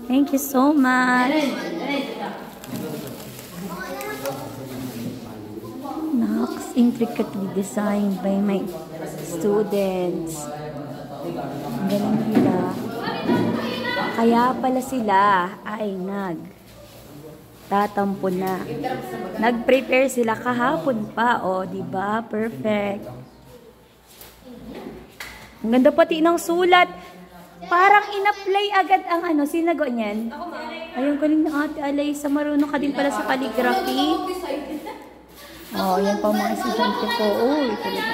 Thank you so much. Nox, intricately designed by my students. Ang galing nila. Kaya pala sila ay tatampo na. Nag-prepare sila kahapon pa. O, diba? Perfect. Ang ganda pati ng sulat. Parang in-apply agad ang sinago niyan. Ayun, galing ng Ate Alaysa. Marunong ka din pala sa calligraphy. Oh, yan pa mga estudyante ko. Uy, talaga.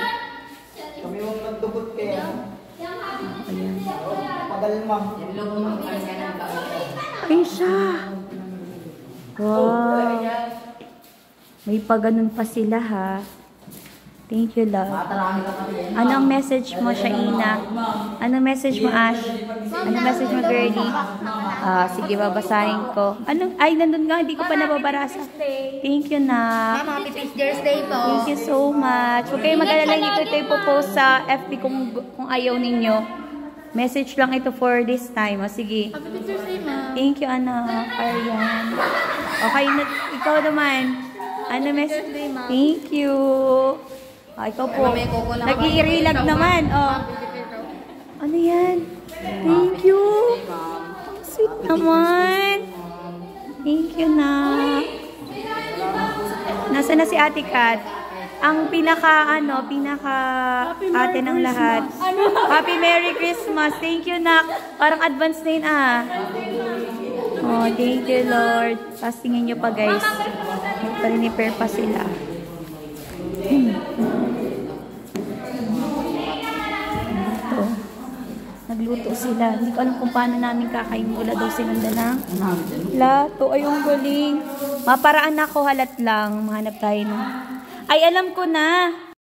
Kami yung nagdugot kaya. Ayan. Pagalma. Ay, siya. Wow. May paganon pa sila, ha. Thank you, love. Anong message mo, Shaina? Anong message mo, Ash? Anong message mo, girlie? Sige, babasahin ko. Ay, nandun nga, hindi ko pa nababasa. Thank you, na. Mama, happy Teacher's Day po. Thank you so much. Huwag kayong mag-alala, ito ipopost sa FB kung ayaw ninyo. Message lang ito for this time. O, sige. Happy Teacher's Day, ma. Thank you, anak. Arian. Okay, ikaw naman. Ano message? Thank you. Ikaw po. Nag-i-relag naman. Ano yan? Thank you. Sweet naman. Thank you, na. Nasaan na si Ate Kat? Ang pinaka ate ng lahat. Happy Merry Christmas. Thank you, nak. Parang advance na yun, Oh, thank you, Lord. Pastingin nyo pa, guys. Nagpa-repair pa sila. Nagluto sila. Hindi ko alam kung paano namin kakain. Wala daw silang danang lato. Ay, yung galing. Maparaan ako, halat lang. Mahanap tayo ng... Ay, alam ko na.